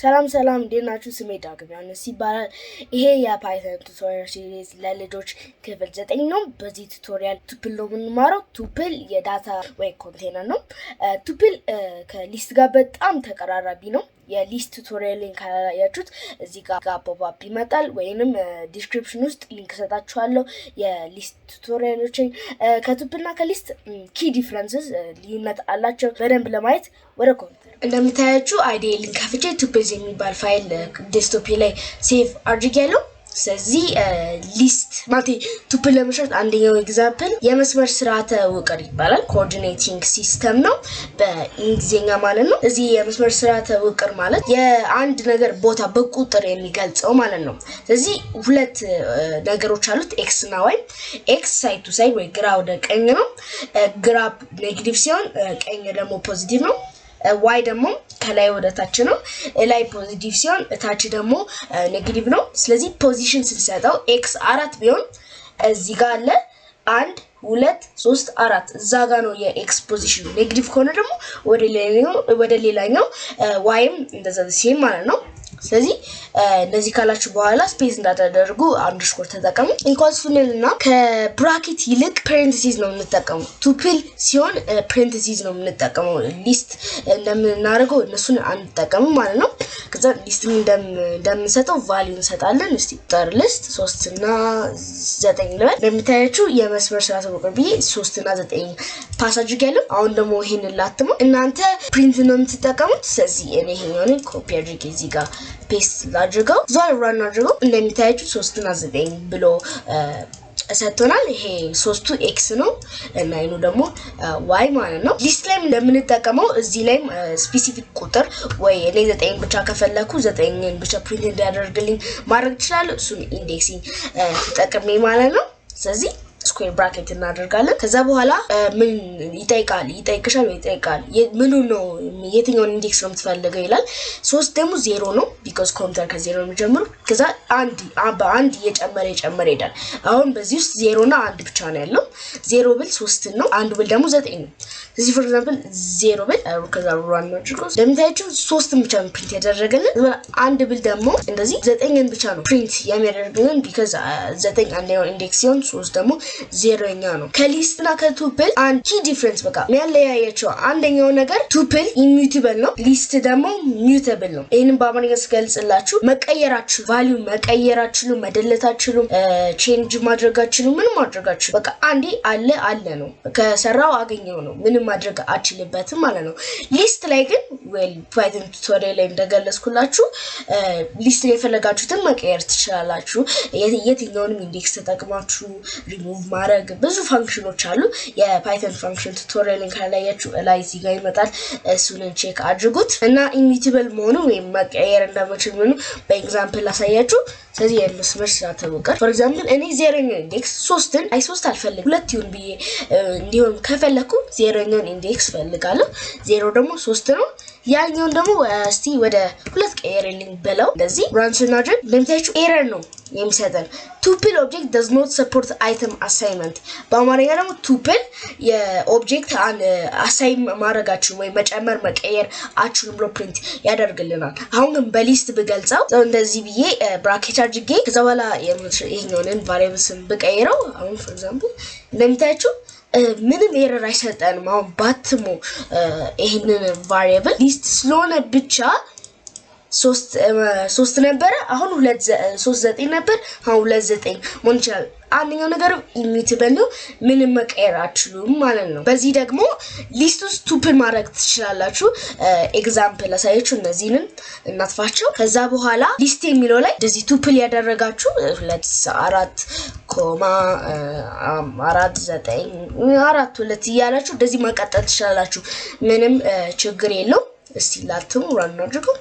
ሰላም እንዴት ናችሁ? ስሜ ዳግም ዮሐንስ ይባላል። ይሄ የፓይተን ቱቶሪያል ሲሪዝ ለልጆች ክፍል 9 ነው። በዚህ ቱቶሪያል ቱፕል ነው የምንማረው። ቱፕል የዳታ ወይ ኮንቴነር ነው። ቱፕል ከሊስት ጋር በጣም ተቀራራቢ ነው። የሊስት ቱቶሪያልን ካላያችሁት እዚህ ጋር ፖፕአፕ ይመጣል ወይንም ዲስክሪፕሽን ውስጥ ሊንክ ሰጣችኋለሁ የሊስት ቱቶሪያሎችን። ከቱፕልና ከሊስት ኪ ዲፍረንስስ ልዩነት አላቸው በደንብ ለማየት ወደ ኮምፒውተር እንደምታያችሁ አይዲ ሊንክ ከፍቼ ቱፕልስ የሚባል ፋይል ዴስክቶፕ ላይ ሴቭ አድርጌያለሁ። ስለዚህ ሊስት ማለት ቱፕል ለመስራት አንደኛው ኤግዛምፕል የመስመር ስርዓተ ውቅር ይባላል። ኮኦርዲኔቲንግ ሲስተም ነው በእንግሊዝኛ ማለት ነው። እዚህ የመስመር ስርዓተ ውቅር ማለት የአንድ ነገር ቦታ በቁጥር የሚገልጸው ማለት ነው። ስለዚህ ሁለት ነገሮች አሉት ኤክስ እና ዋይ። ኤክስ ሳይድ ቱ ሳይድ ወይ ግራ ወደ ቀኝ ነው። ግራ ኔጌቲቭ ሲሆን ቀኝ ደግሞ ፖዚቲቭ ነው። ዋይ ደግሞ ከላይ ወደ ታች ነው። ላይ ፖዚቲቭ ሲሆን ታች ደግሞ ኔጌቲቭ ነው። ስለዚህ ፖዚሽን ስንሰጠው ኤክስ 4 ቢሆን እዚህ ጋር አለ 1 2 3 4 እዛ ጋር ነው የኤክስ ፖዚሽን። ኔጌቲቭ ከሆነ ደግሞ ወደ ሌላኛው ዋይም እንደዛ ሲል ማለት ነው። ስለዚህ እንደዚህ ካላችሁ በኋላ ስፔስ እንዳታደርጉ አንደርስኮር ተጠቀሙ። ኢኳልስ እና ከብራኬት ይልቅ parenthesis ነው የምንጠቀመው። ቱፕል ሲሆን parenthesis ነው የምንጠቀመው። ሊስት እንደምናደርገው እነሱን አንጠቀምም ማለት ነው። ከዛ ሊስት እንደምንሰጠው ቫልዩ እንሰጣለን። እስቲ ቁጥር ሊስት 3 እና 9 ልበል። እንደምታያችሁ የመስመር ስርዓተ ውቅር ብዬ 3 እና 9 ፓስ አድርጌያለሁ። አሁን ደግሞ ይሄንን ላትመው እናንተ ፕሪንት ነው የምትጠቀሙት። ስለዚህ እኔ ይሄኛውን ኮፒ አድርጌ እዚህ ጋር ፔስት ላድርገው ዛሬ ራን አድርገው። እንደምታያችሁ 3 እና 9 ብሎ ሰጥቶናል። ይሄ 3ቱ ኤክስ ነው እና ይሄው ደግሞ ዋይ ማለት ነው። ሊስት ላይ እንደምንጠቀመው እዚህ ላይ ስፔሲፊክ ቁጥር ወይ እኔ 9 ብቻ ከፈለኩ 9ን ብቻ ፕሪንት እንዲያደርግልኝ ማድረግ እችላለሁ። እሱን ኢንዴክሲንግ ተጠቅሜ ማለት ነው። ስለዚህ ስኩዌር ብራኬት እናደርጋለን። ከዛ በኋላ ምን ይጠይቃል ምኑ ነው የትኛውን ኢንዴክስ ነው የምትፈልገው ይላል። 3 ደግሞ 0 ነው ቢኮዝ ኮምፒውተር ከ0 ነው የሚጀምረው። ከዛ በአንድ እየጨመረ ይሄዳል። አሁን በዚህ ውስጥ 0 እና 1 ብቻ ነው ያለው። 0 ብል 3 ነው፣ 1 ብል ደግሞ 9 ነው። ስለዚህ ፎር ኤግዛምፕል 0 ብል ከዛ ራን አድርገው እንደምታያችሁ 3ን ብቻ ነው ፕሪንት ያደረገልን። 1 ብል ደግሞ እንደዚህ 9ን ብቻ ነው ፕሪንት የሚያደርግልን ቢኮዝ 9 አንደኛው ኢንዴክስ ሲሆን 3 ደግሞ 0ኛ ነው። ከሊስት እና ከቱፕል አንድ ኪ ዲፍረንስ በቃ የሚያለያያቸው አንደኛው ነገር ቱፕል ኢሚዩቴብል ነው፣ ሊስት ደግሞ ሚዩቴብል ነው። ይሄንን በአማርኛ ስገልጽላችሁ መቀየራችሁ ቫልዩ መቀየራችሁ መደለታችሁ ቼንጅ ማድረጋችሁ ምን ማድረጋችሁ በቃ አንዴ አለ ነው ከሰራው አገኘው ነው ምንም ማድረግ አችልበትም ማለት ነው። ሊስት ላይ ግን ፓይተን ቱቶሪያል ላይ እንደገለጽኩላችሁ ሊስት ላይ ፈለጋችሁትን መቀየር ትችላላችሁ። የትኛውንም ኢንዴክስ ተጠቅማችሁ ሪሙቭ ማድረግ ብዙ ፋንክሽኖች አሉ። የፓይተን ፋንክሽን ቱቶሪያልን ካላያችሁ ላይ እዚህ ጋር ይመጣል። እሱን ቼክ አድርጉት እና ኢሚዩቴብል መሆኑ ወይም መቀየር እንደምችል ምን በኤግዛምፕል አሳያችሁ። ስለዚህ የመስመር ስርዓተ ውቅር ፎር ኤግዛምፕል እኔ 0ኛው ኢንዴክስ 3ን 3 አልፈልግም 2 ይሁን ብዬ እንዲሆን ከፈለኩ 0ኛውን ኢንዴክስ ፈልጋለሁ። 0 ደግሞ 3 ነው። ያኛውን ደግሞ እስቲ ወደ 2 ቀየርልኝ ብለው እንደዚህ ራን ስናደርግ እንደምታያችሁ ኤረር ነው የሚሰጠን። ቱፕል ኦብጀክት does not support item assignment። በአማርኛ ደግሞ ቱፕል የኦብጀክት አሳይን ማድረጋችሁ ወይ መጨመር መቀየር አችሁን ብሎ ፕሪንት ያደርግልናል። አሁን ግን በሊስት ብገልጸው እንደዚህ ብዬ ብራኬት አድርጌ ከዛ በኋላ ይሄኛውን ቫሪያብል ስም ብቀይረው አሁን ፎር ኤግዛምፕል እንደምታያችሁ ምንም ኤረር አይሰጠንም። አሁን ባትሞ ይሄንን ቫሪያብል ሊስት ስለሆነ ብቻ 3 ነበር አሁን 3 ነበር አሁን 2 መሆን ይችላል። አንደኛው ነገር ኢሚዩቴብል ነው ምንም መቀየር አትችሉም ማለት ነው። በዚህ ደግሞ ሊስት ውስጥ ቱፕል ማድረግ ትችላላችሁ። ኤግዛምፕል አሳያችሁ። እነዚህን እናጥፋቸው። ከዛ በኋላ ሊስት የሚለው ላይ እንደዚህ ቱፕል ያደረጋችሁ 2 4 ኮማ 4 9 4 2 እያላችሁ እንደዚህ መቀጠል ትችላላችሁ። ምንም ችግር የለው። እስቲ ላትሙ ራን አድርገው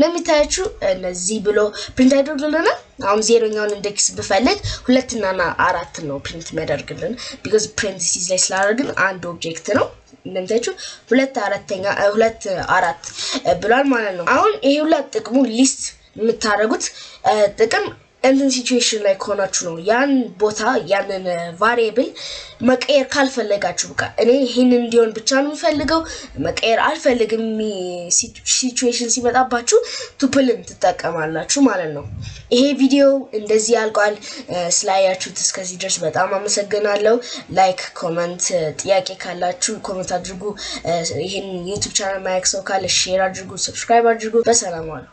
ለሚታያችሁ እነዚህ ብሎ ፕሪንት ያደርግልናል። አሁን 0ኛውን ኢንዴክስ ብፈልግ 2 እና 4 ነው ፕሪንት የሚያደርግልን ቢኮዝ parenthesis ላይ ስላደረግን አንድ ኦብጀክት ነው። እንደምታያችሁ 2 4 ብሏል ማለት ነው። አሁን ይሄ ሁሉ ጥቅሙ ሊስት የምታደርጉት ጥቅም እንትን ሲቹዌሽን ላይ ሆናችሁ ነው ያን ቦታ ያንን ቫሪያብል መቀየር ካልፈለጋችሁ በቃ እኔ ይሄንን እንዲሆን ብቻ ነው የምፈልገው መቀየር አልፈልግም ሲቹዌሽን ሲመጣባችሁ ቱፕልን ትጠቀማላችሁ ማለት ነው ይሄ ቪዲዮ እንደዚህ ያልቋል ስላያችሁት እስከዚህ ድረስ በጣም አመሰግናለሁ ላይክ ኮሜንት ጥያቄ ካላችሁ ኮሜንት አድርጉ ይሄን ዩቲዩብ ቻናል ማይክ ሰው ካለ ሼር አድርጉ ሰብስክራይብ አድርጉ በሰላም ዋሉ